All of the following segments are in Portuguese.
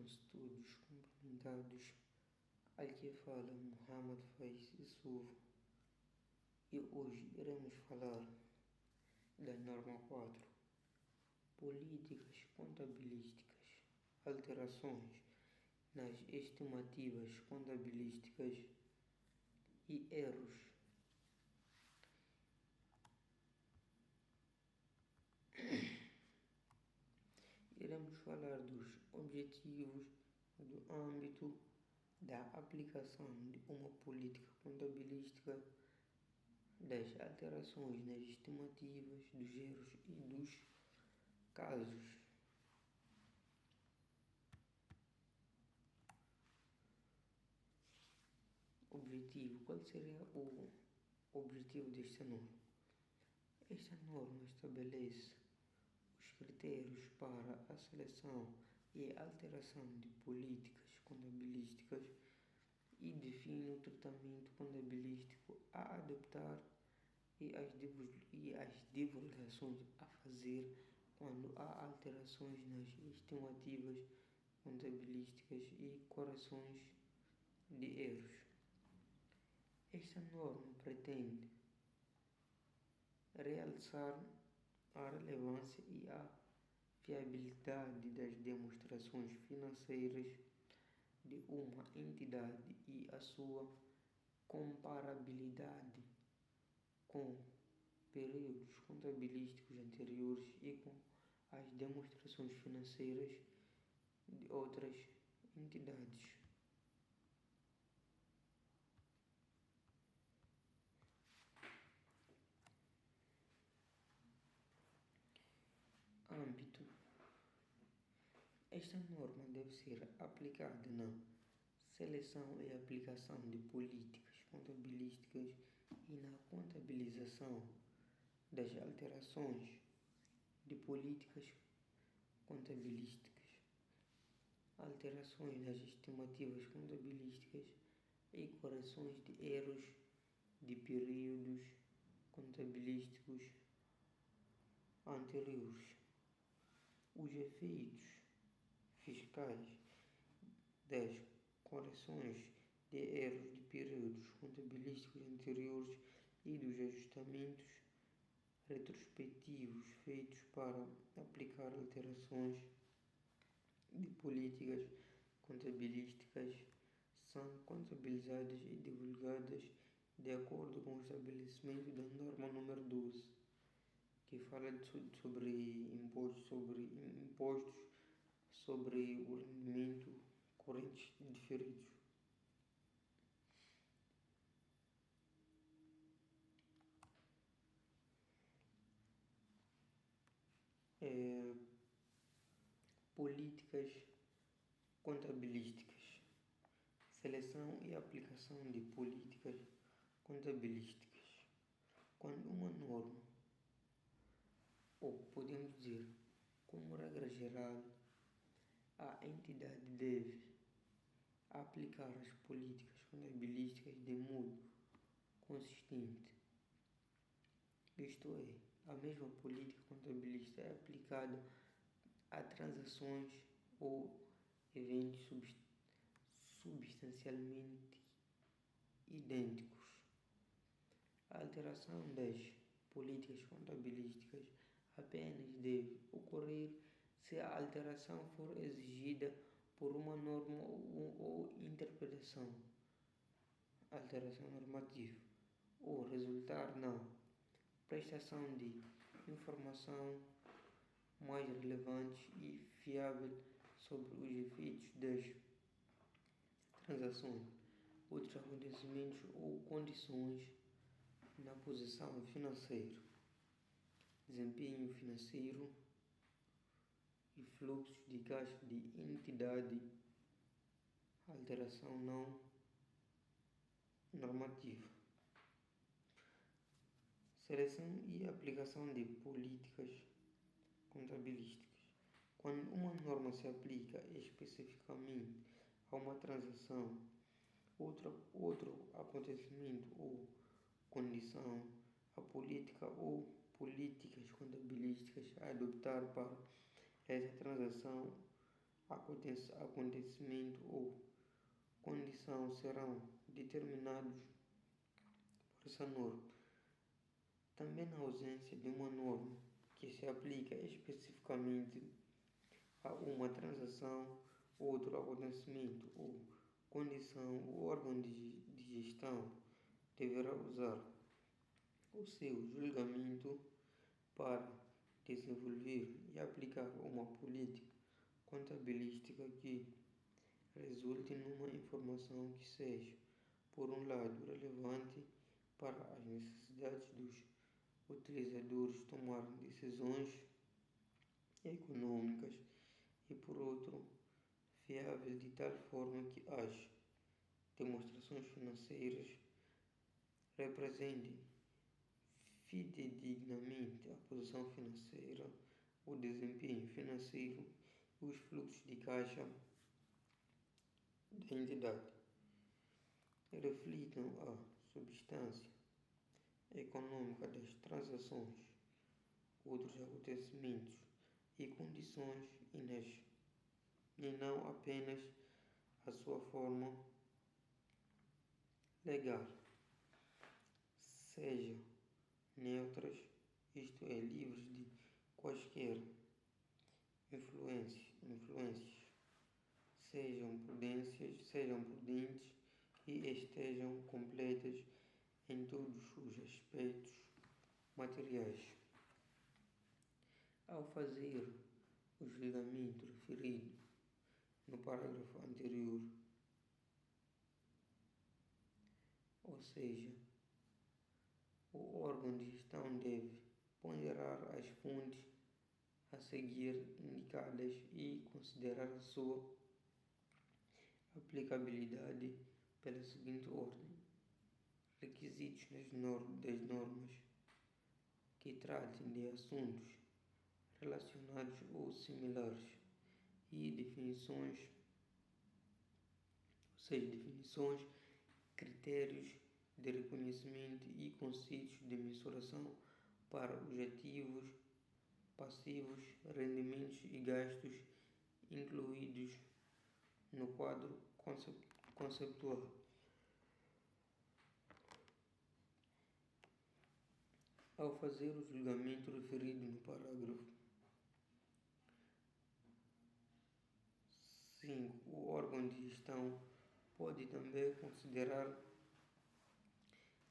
Sejam todos cumprimentados. Aqui fala Muhammad Faiz Yusuf e hoje iremos falar da norma 4, políticas contabilísticas, alterações nas estimativas contabilísticas e erros. Iremos falar dos objetivos do âmbito da aplicação de uma política contabilística, das alterações nas estimativas, dos erros e dos casos. Objetivo. Qual seria o objetivo desta norma? Esta norma estabelece os critérios para a seleção e alteração de políticas contabilísticas e define o tratamento contabilístico a adoptar e as divulgações a fazer quando há alterações nas estimativas contabilísticas e correções de erros. Esta norma pretende realçar a relevância e a fiabilidade das demonstrações financeiras de uma entidade e a sua comparabilidade com períodos contabilísticos anteriores e com as demonstrações financeiras de outras entidades. Âmbito. Esta norma deve ser aplicada na seleção e aplicação de políticas contabilísticas e na contabilização das alterações de políticas contabilísticas, alterações nas estimativas contabilísticas e correções de erros de períodos contabilísticos anteriores. Os efeitos fiscais das correções de erros de períodos contabilísticos anteriores e dos ajustamentos retrospectivos feitos para aplicar alterações de políticas contabilísticas são contabilizadas e divulgadas de acordo com o estabelecimento da norma número 12, que fala sobre impostos sobre o rendimento correntes diferidos. Políticas contabilísticas, seleção e aplicação de políticas contabilísticas. Quando uma norma, ou podemos dizer, como regra geral, a entidade deve aplicar as políticas contabilísticas de modo consistente. Isto é, a mesma política contabilística é aplicada a transações ou eventos substancialmente idênticos. A alteração das políticas contabilísticas apenas deve ocorrer se a alteração for exigida por uma norma ou interpretação, alteração normativa, ou resultar na prestação de informação mais relevante e fiável sobre os efeitos das transações, outros acontecimentos ou condições na posição financeira, desempenho financeiro e fluxos de caixa de entidade, alteração não normativa. Seleção e aplicação de políticas contabilísticas. Quando uma norma se aplica especificamente a uma transação, outro acontecimento ou condição, a política ou políticas contabilísticas a adoptar para essa transação acontecimento ou condição serão determinados por essa norma. Também na ausência de uma norma que se aplica especificamente a uma transação, outro acontecimento ou condição, o órgão de gestão deverá usar o seu julgamento para desenvolver e aplicar uma política contabilística que resulte numa informação que seja, por um lado, relevante para as necessidades dos utilizadores tomarem decisões econômicas e, por outro, fiável de tal forma que as demonstrações financeiras representem fidedignamente a posição financeira, o desempenho financeiro e os fluxos de caixa da entidade. Reflitam a substância econômica das transações, outros acontecimentos e condições e não apenas a sua forma legal. Sejam neutras, isto é, livres de quaisquer influências, sejam prudentes e estejam completas em todos os aspectos materiais. Ao fazer o julgamento referido no parágrafo anterior, ou seja, o órgão de gestão deve ponderar as fontes a seguir indicadas e considerar a sua aplicabilidade pela seguinte ordem: requisitos das normas que tratem de assuntos relacionados ou similares e definições, critérios de reconhecimento e conceitos de mensuração para os ativos, passivos, rendimentos e gastos incluídos no quadro conceptual. Ao fazer o julgamento referido no parágrafo 5, o órgão de gestão pode também considerar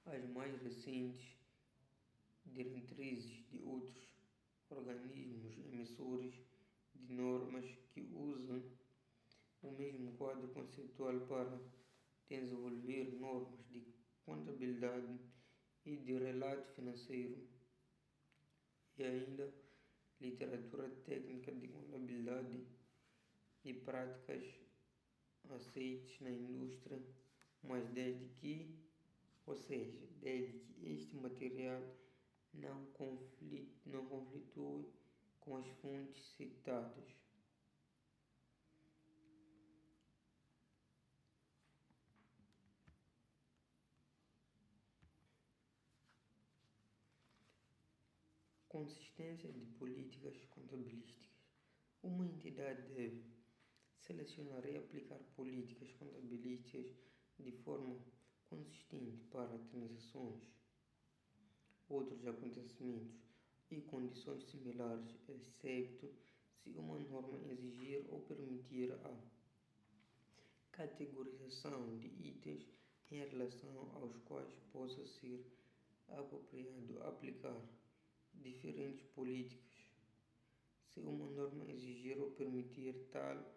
as mais recentes diretrizes de outros organismos emissores de normas que usam o mesmo quadro conceitual para desenvolver normas de contabilidade e de relato financeiro, e ainda literatura técnica de contabilidade e práticas aceites na indústria, mas desde que este material não conflitue com as fontes citadas. Consistência de políticas contabilísticas. Uma entidade deve selecionar e aplicar políticas contabilísticas de forma consistente para transações, outros acontecimentos e condições similares, excepto se uma norma exigir ou permitir a categorização de itens em relação aos quais possa ser apropriado aplicar diferentes políticas. Se uma norma exigir ou permitir tal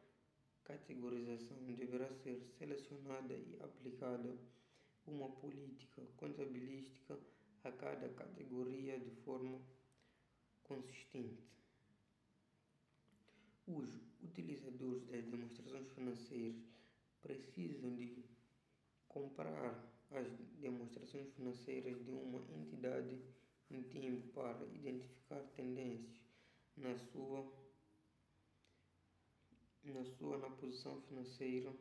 categorização, deverá ser selecionada e aplicada uma política contabilística a cada categoria de forma consistente. Os utilizadores das demonstrações financeiras precisam de comparar as demonstrações financeiras de uma entidade em tempo para identificar tendências na posição financeira,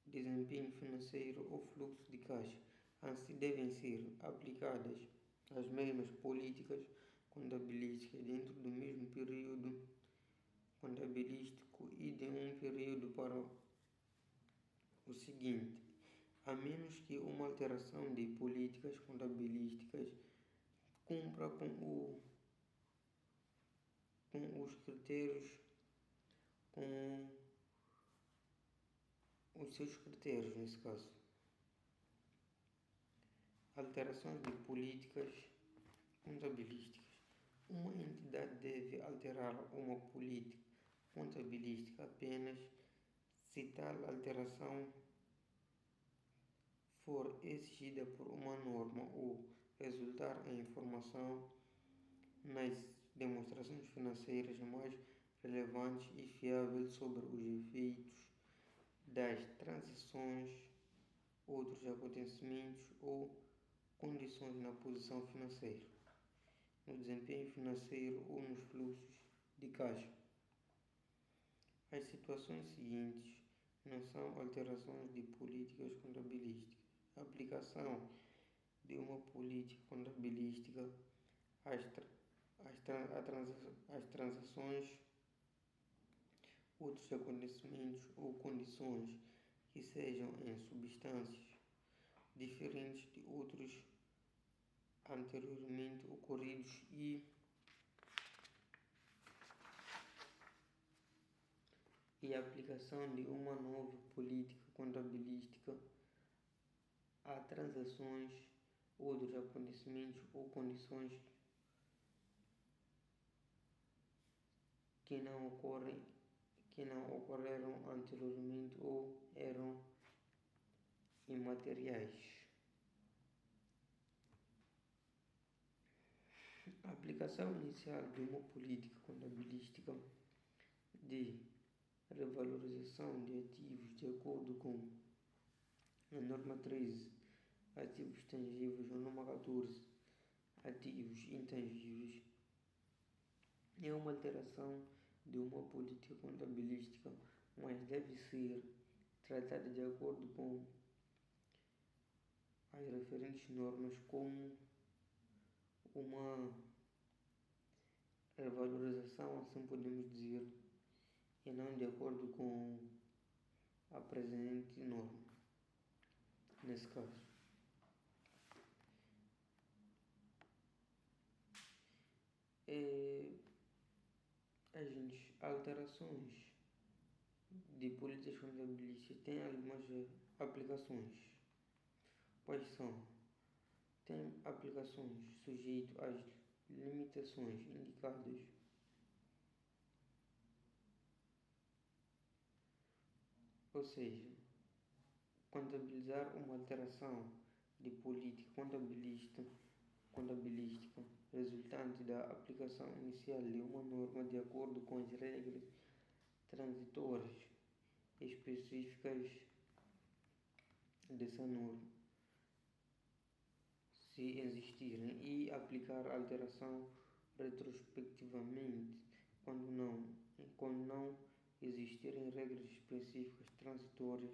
desempenho financeiro ou fluxo de caixa. Assim devem ser aplicadas as mesmas políticas contabilísticas dentro do mesmo período contabilístico específico e de um período para o seguinte, a menos que uma alteração de políticas contabilísticas cumpra com os critérios, com os seus critérios nesse caso. Alterações de políticas contabilísticas. Uma entidade deve alterar uma política contabilística apenas se tal alteração for exigida por uma norma ou resultar em informação nas demonstrações financeiras mais relevantes e fiáveis sobre os efeitos das transações, outros acontecimentos ou condições na posição financeira, no desempenho financeiro ou nos fluxos de caixa. As situações seguintes não são alterações de políticas contabilísticas. A aplicação de uma política contabilística às transações, outros acontecimentos ou condições que sejam em substâncias diferentes de outros anteriormente ocorridos e a aplicação de uma nova política contabilística a transações, outros acontecimentos ou condições que não ocorreram anteriormente ou eram imateriais. A aplicação inicial de uma política contabilística de revalorização de ativos de acordo com a norma 13, ativos tangíveis, a norma 14, ativos intangíveis, é uma alteração de uma política contabilística, mas deve ser tratada de acordo com as referentes normas como uma revalorização, assim podemos dizer, e não de acordo com a presente norma, nesse caso. As alterações de políticas contabilísticas têm algumas aplicações. Quais são? Tem aplicações sujeitas às limitações indicadas, ou seja, contabilizar uma alteração de política contabilística resultante da aplicação inicial de uma norma de acordo com as regras transitórias específicas dessa norma, se existirem, e aplicar a alteração retrospectivamente quando não existirem regras específicas transitórias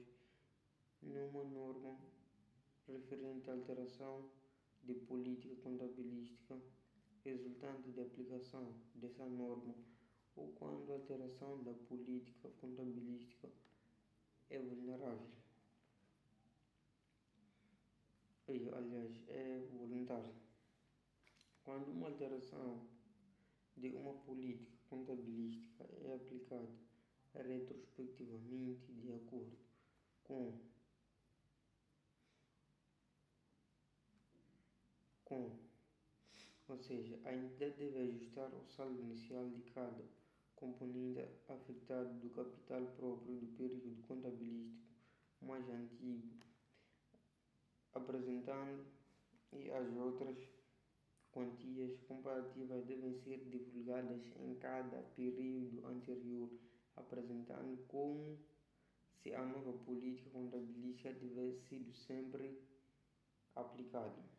numa norma referente à alteração de política contabilística resultante da aplicação dessa norma ou quando a alteração da política contabilística é vulnerável. Aliás, é voluntária. Quando uma alteração de uma política contabilística é aplicada retrospectivamente de acordo com ou seja, a entidade deve ajustar o saldo inicial de cada componente afetado do capital próprio do período contabilístico mais antigo, apresentando e as outras quantias comparativas devem ser divulgadas em cada período anterior, apresentando como se a nova política contabilística tivesse sido sempre aplicada.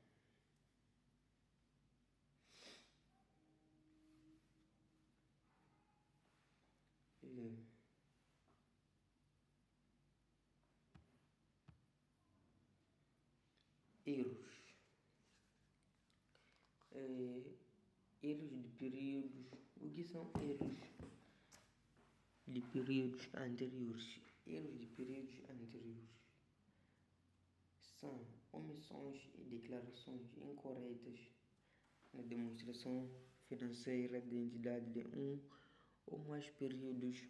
Erros. Erros de períodos. O que são erros de períodos anteriores. Erros de períodos anteriores são omissões e declarações incorretas na demonstração financeira de entidade de um ou mais períodos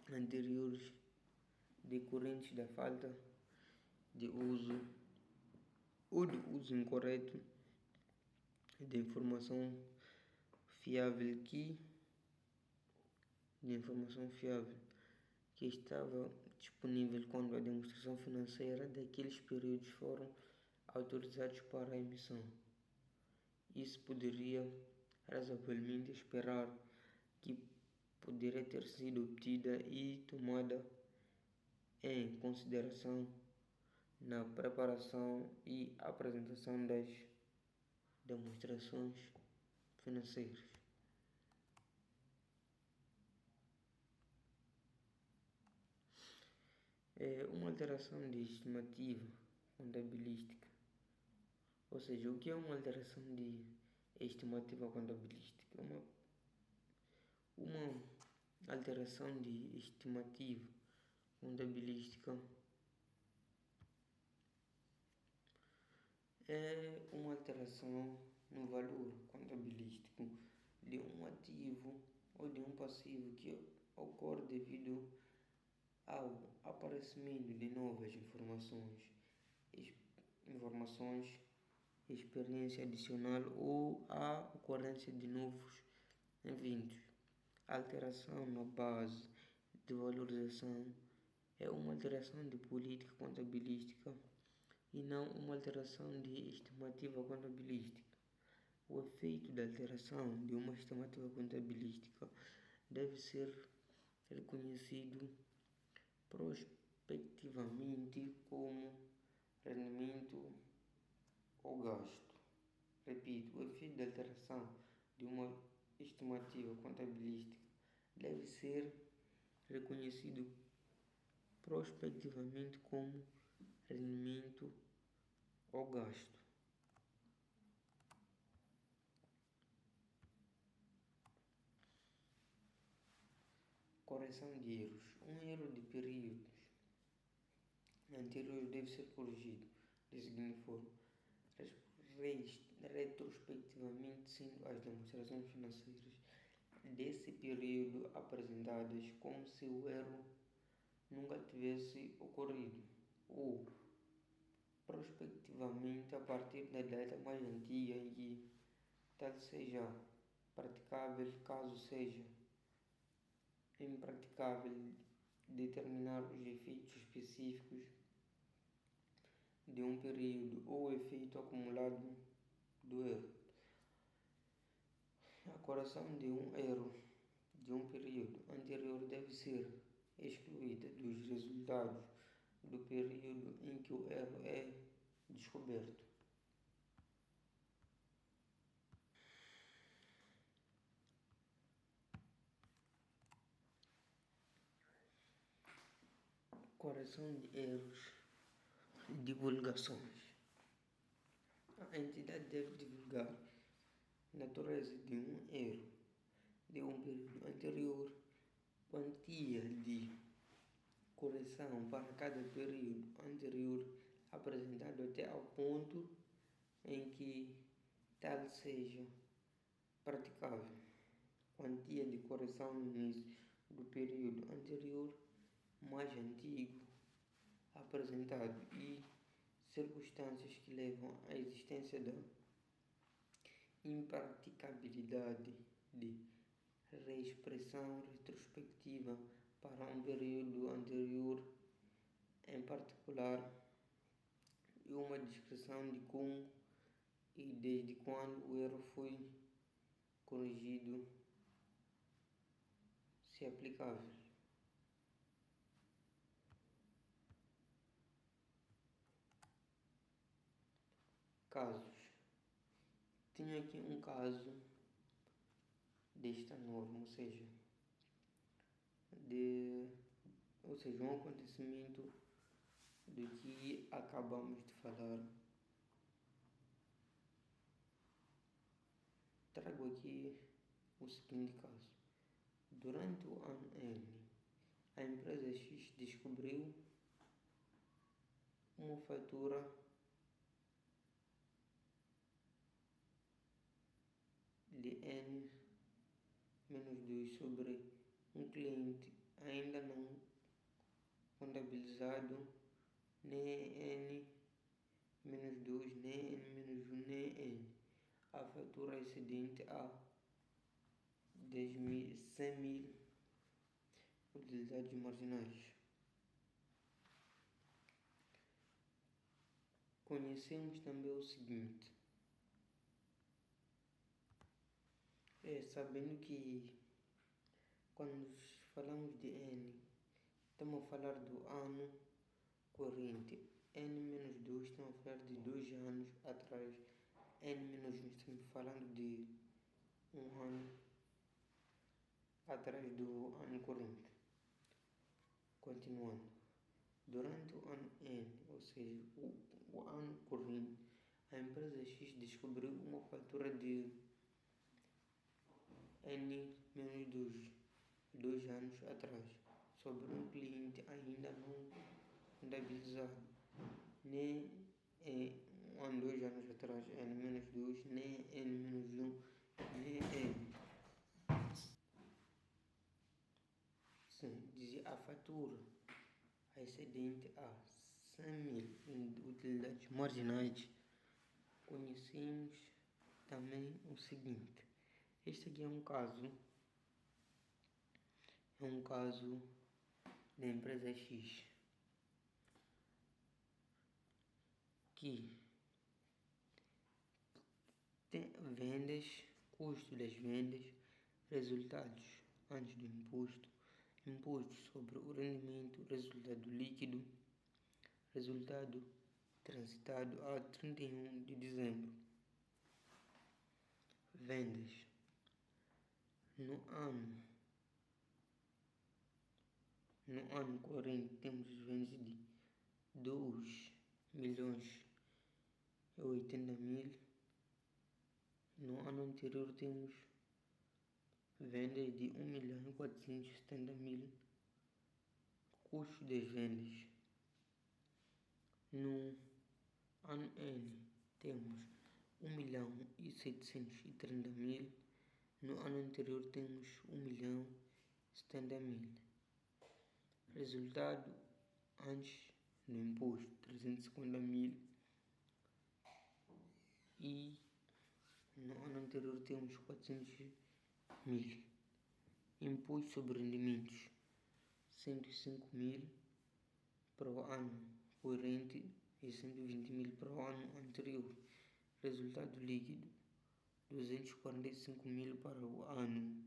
anteriores decorrentes da falta de uso ou de uso incorreto de informação fiável que estava disponível quando a demonstração financeira daqueles períodos foram autorizados para a emissão. Isso poderia razoavelmente esperar que poderia ter sido obtida e tomada em consideração na preparação e apresentação das demonstrações financeiras. Uma alteração de estimativa contabilística. Ou seja, o que é uma alteração de estimativa contabilística? Uma alteração de estimativa contabilística é uma alteração no valor contabilístico de um ativo ou de um passivo que ocorre devido ao aparecimento de novas informações, experiência adicional ou a ocorrência de novos eventos. A alteração na base de valorização é uma alteração de política contabilística e não uma alteração de estimativa contabilística. O efeito da alteração de uma estimativa contabilística deve ser reconhecido prospectivamente como rendimento ou gasto. Repito, o efeito da alteração de uma estimativa contabilística deve ser reconhecido prospectivamente como rendimento ou gasto. Correção de erros. Um erro de períodos anteriores deve ser corrigido da seguinte forma: retrospectivamente, sendo as demonstrações financeiras desse período apresentadas como se o erro nunca tivesse ocorrido, ou prospectivamente a partir da data mais antiga em que tal seja praticável, caso seja impraticável determinar os efeitos específicos de um período ou o efeito acumulado do erro. A correção de um erro de um período anterior deve ser excluída dos resultados do período em que o erro é descoberto. Correção de erros. Divulgações. A entidade deve divulgar a natureza de um erro de um período anterior, quantia de correção para cada período anterior apresentado até ao ponto em que tal seja praticável, quantia de correção no início do período anterior mais antigo apresentado e circunstâncias que levam à existência da impraticabilidade de reexpressão retrospectiva para um período anterior em particular, e uma descrição de como e desde quando o erro foi corrigido, se aplicável. Casos. Tenho aqui um caso desta norma, ou seja, um acontecimento do que acabamos de falar. Trago aqui o seguinte caso. Durante o ano N, empresa X descobriu uma fatura de N-2 sobre um cliente ainda não contabilizado, nem N-2, nem N-1, nem N. A fatura excedente a 100.000 utilidades marginais. Conhecemos também o seguinte, sabendo que quando falamos de N, estamos a falar do ano corrente. N-2 estamos a falar de 2 anos atrás. N-1 estamos falando de um ano atrás do ano corrente. Continuando. Durante o ano N, ou seja, o ano corrente, a empresa X descobriu uma fatura de N-2, 2 anos atrás, sobre um cliente ainda não contabilizado, nem 2 anos atrás, N-2, nem N-1, nem N. Sim, dizia a fatura excedente a 100.000 utilidades marginais. Conhecemos também o seguinte, este aqui é um caso da empresa X que tem vendas, custo das vendas, resultados antes do imposto, imposto sobre o rendimento, resultado líquido, resultado transitado a 31 de dezembro. Vendas. No ano corrente temos vendas de 2.080.000. No ano anterior temos vendas de 1.470.000. Custo das vendas. No ano N temos 1.730.000. No ano anterior temos 1.070.000. Resultado antes do imposto 350.000. E no ano anterior temos 400.000. Imposto sobre rendimentos 105.000 para o ano corrente e 120.000 para o ano anterior. Resultado líquido 245.000 para o ano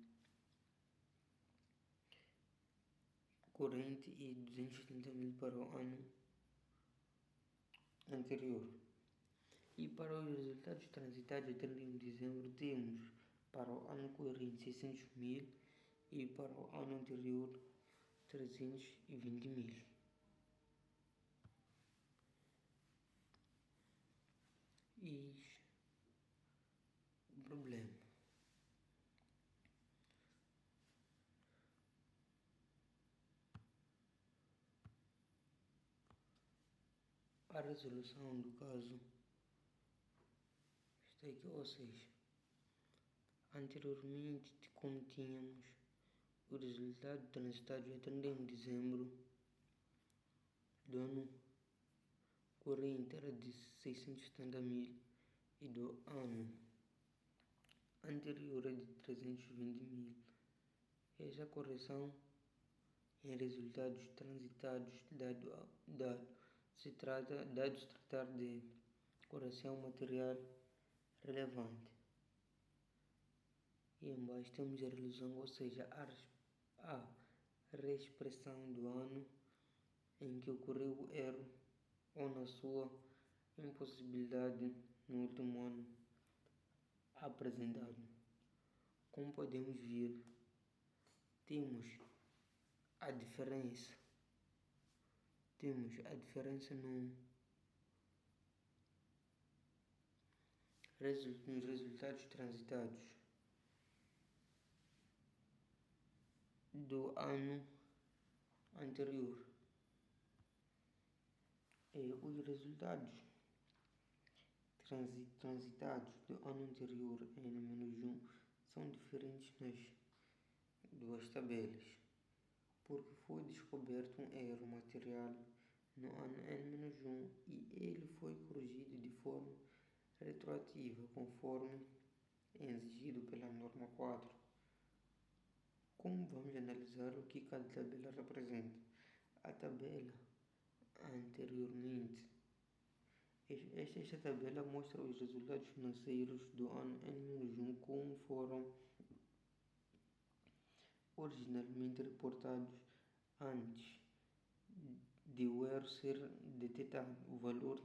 corrente e 270.000 para o ano anterior. E para os resultados transitados a 31 de dezembro temos para o ano corrente 600.000 e para o ano anterior 320.000. Eis o problema. A resolução do caso está aqui, ou seja, anteriormente, como tínhamos o resultado transitado a 31 de dezembro do ano corrente era de 670.000 e do ano anterior é de 320.000. Essa correção em resultados transitados se trata de correção material relevante. E embaixo temos a resolução, ou seja, a reexpressão do ano em que ocorreu o erro ou na sua impossibilidade no último ano apresentado. Como podemos ver, temos a diferença nos resultados transitados do ano anterior. Os resultados transitados do ano anterior em N-1 são diferentes nas duas tabelas, porque foi descoberto um erro material no ano N-1 e ele foi corrigido de forma retroativa, conforme exigido pela norma 4. Como vamos analisar o que cada tabela representa? A tabela anteriormente. Esta tabela mostra os resultados financeiros do ano N-1 como foram originalmente reportados antes de o erro ser detectado. O valor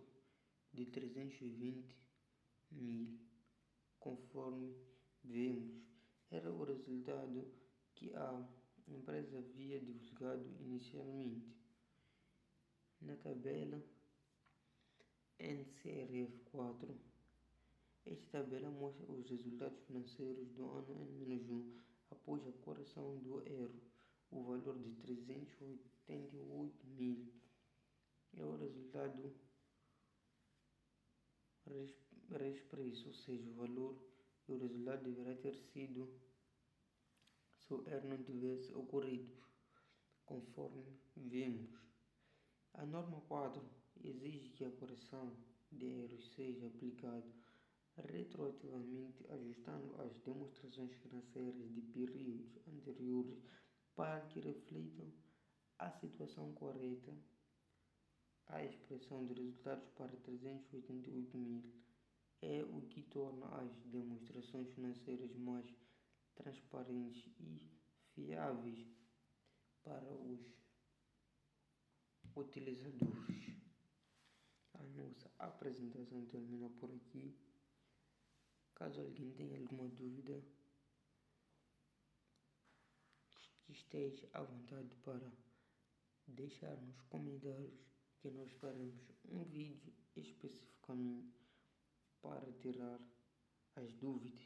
de 320 mil, conforme vemos, era o resultado que a empresa havia divulgado inicialmente. Na tabela NCRF4, esta tabela mostra os resultados financeiros do ano N-1 após a correção do erro. O valor de 388 mil é o resultado expresso, ou seja, o valor e o resultado deverá ter sido se o erro não tivesse ocorrido, conforme vemos. A norma 4 exige que a correção de erros seja aplicada retroativamente, ajustando as demonstrações financeiras de períodos anteriores para que reflitam a situação correta. A expressão de resultados para 388 mil é o que torna as demonstrações financeiras mais transparentes e fiáveis para os utilizadores. A nossa apresentação termina por aqui. Caso alguém tenha alguma dúvida, esteja à vontade para deixar nos comentários, que nós faremos um vídeo especificamente para tirar as dúvidas.